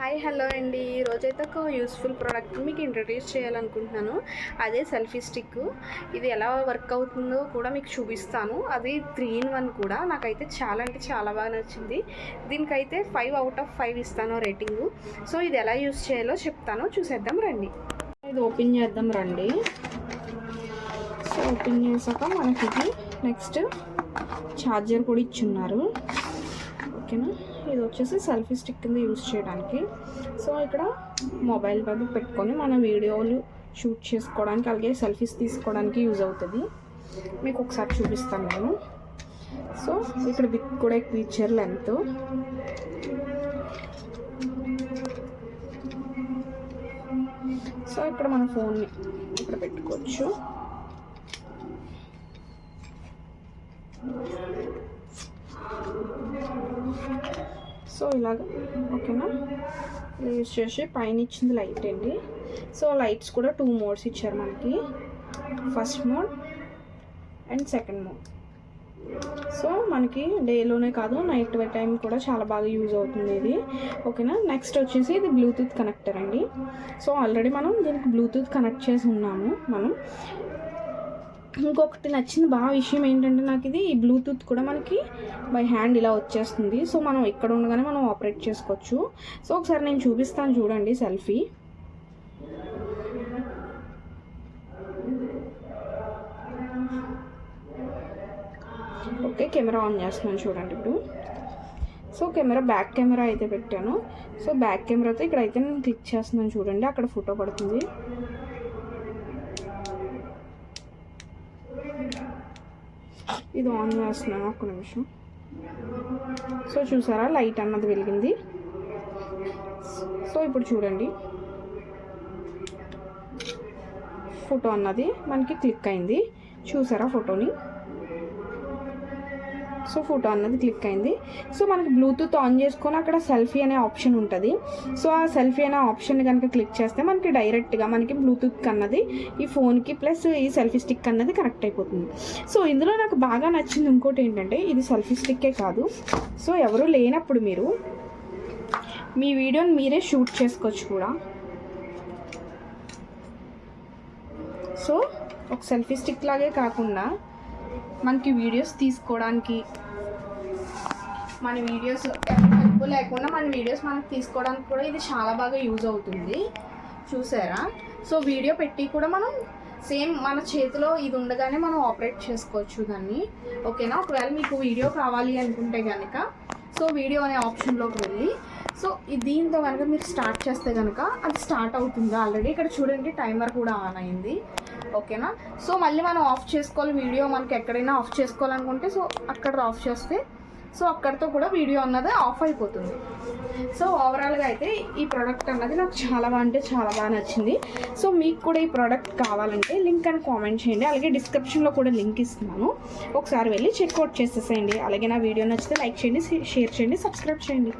Hi hello అండి. ఈరోజైతే ఒక యూస్ఫుల్ ప్రోడక్ట్ మీకు ఇంట్రడ్యూస్ చేయాలనుకుంటున్నాను. అదే సెల్ఫీ స్టిక్. ఇది ఎలా వర్క్ అవుతుందో కూడా మీకు చూపిస్తాను. అది 3-in-1 కూడా. నాకైతే చాలా అంటే చాలా బాగా నచ్చింది. దీనికైతే 5 out of 5 ఇస్తాను రేటింగు. సో ఇది ఎలా యూస్ చేయాలో చెప్తాను, చూసేద్దాం రండి. ఇది ఓపెన్ చేద్దాం రండి. సో ఓపెన్ చేసాక మనకి నెక్స్ట్ ఛార్జర్ కూడా ఇచ్చున్నారు. ఓకేనా, ఇది వచ్చేసి సెల్ఫీ స్టిక్ కింద యూజ్ చేయడానికి. సో ఇక్కడ మొబైల్ మీద పెట్టుకొని మన వీడియోలు షూట్ చేసుకోవడానికి, అలాగే సెల్ఫీస్ తీసుకోవడానికి యూజ్ అవుతుంది. మీకు ఒకసారి చూపిస్తాను నేను. సో ఇక్కడ విత్ కూడా ఫీచర్ లెంత్. సో ఇక్కడ మన ఫోన్ని ఇక్కడ పెట్టుకోవచ్చు. సో ఇలాగ ఓకేనా, యూజ్ చేసి పైన ఇచ్చింది లైట్ అండి. సో లైట్స్ కూడా 2 మోడ్స్ ఇచ్చారు మనకి, first mode and second mode. So మనకి డేలోనే కాదు నైట్ టైం కూడా చాలా బాగా యూజ్ అవుతుంది ఇది. ఓకేనా, నెక్స్ట్ వచ్చేసి ఇది బ్లూటూత్ కనెక్టర్ అండి. సో ఆల్రెడీ మనం దీనికి బ్లూటూత్ కనెక్ట్ చేసి ఉన్నాము మనం. ఇంకొకటి నచ్చిన బాగా విషయం ఏంటంటే నాకు ఇది ఈ బ్లూటూత్ కూడా మనకి బై హ్యాండ్ ఇలా వచ్చేస్తుంది. సో మనం ఇక్కడ ఉండగానే మనం ఆపరేట్ చేసుకోవచ్చు. సో ఒకసారి నేను చూపిస్తాను చూడండి సెల్ఫీ. ఓకే, కెమెరా ఆన్ చేస్తున్నాను చూడండి ఇప్పుడు. సో కెమెరా బ్యాక్ కెమెరా అయితే పెట్టాను. సో బ్యాక్ కెమెరాతో ఇక్కడ అయితే నేను క్లిక్ చేస్తున్నాను చూడండి, అక్కడ ఫోటో పడుతుంది. ఇది ఆన్ చేస్తున్నాను, ఒక్క నిమిషం. సో చూసారా లైట్ అన్నది వెలిగింది. సో ఇప్పుడు చూడండి ఫోటో అన్నది మనకి క్లిక్ అయింది. చూసారా ఫోటోని? సో ఫోటో అన్నది క్లిక్ అయింది. సో మనకి బ్లూటూత్ ఆన్ చేసుకొని అక్కడ సెల్ఫీ అనే ఆప్షన్ ఉంటుంది. సో ఆ సెల్ఫీ అనే ఆప్షన్ కనుక క్లిక్ చేస్తే మనకి డైరెక్ట్గా మనకి బ్లూటూత్ అన్నది ఈ ఫోన్కి ప్లస్ ఈ సెల్ఫీ స్టిక్ అన్నది కనెక్ట్ అయిపోతుంది. సో ఇందులో నాకు బాగా నచ్చింది ఇంకోటి ఏంటంటే ఇది సెల్ఫీ స్టిక్కే కాదు. సో ఎవరు లేనప్పుడు మీరు మీ వీడియోని మీరే షూట్ చేసుకోవచ్చు కూడా. సో ఒక సెల్ఫీ స్టిక్ లాగే కాకుండా మనకి వీడియోస్ తీసుకోవడానికి, మన వీడియోస్ హెల్ప్ లేకుండా మన వీడియోస్ మనకి తీసుకోవడానికి కూడా ఇది చాలా బాగా యూజ్ అవుతుంది. చూసారా? సో వీడియో పెట్టి కూడా మనం సేమ్ మన చేతిలో ఇది ఉండగానే మనం ఆపరేట్ చేసుకోవచ్చు దాన్ని. ఓకేనా, ఒకవేళ మీకు వీడియో కావాలి అనుకుంటే కనుక సో వీడియో అనే ఆప్షన్లోకి వెళ్ళి సో దీంతో కనుక మీరు స్టార్ట్ చేస్తే కనుక అది స్టార్ట్ అవుతుంది. ఆల్రెడీ ఇక్కడ చూడండి టైమర్ కూడా ఆన్ అయింది. ఓకేనా, సో మళ్ళీ మనం ఆఫ్ చేసుకోవాలి వీడియో. మనకి ఎక్కడైనా ఆఫ్ చేసుకోవాలనుకుంటే సో అక్కడ ఆఫ్ చేస్తే సో అక్కడితో కూడా వీడియో అన్నది ఆఫ్ అయిపోతుంది. సో ఓవరాల్గా అయితే ఈ ప్రోడక్ట్ అన్నది నాకు చాలా అంటే చాలా బాగా నచ్చింది. సో మీకు కూడా ఈ ప్రోడక్ట్ కావాలంటే లింక్ అని కామెంట్ చేయండి, అలాగే డిస్క్రిప్షన్లో కూడా లింక్ ఇస్తున్నాను, ఒకసారి వెళ్ళి చెక్అవుట్ చేసేసేయండి. అలాగే నా వీడియో నచ్చితే లైక్ చేయండి, షేర్ చేయండి, సబ్స్క్రైబ్ చేయండి.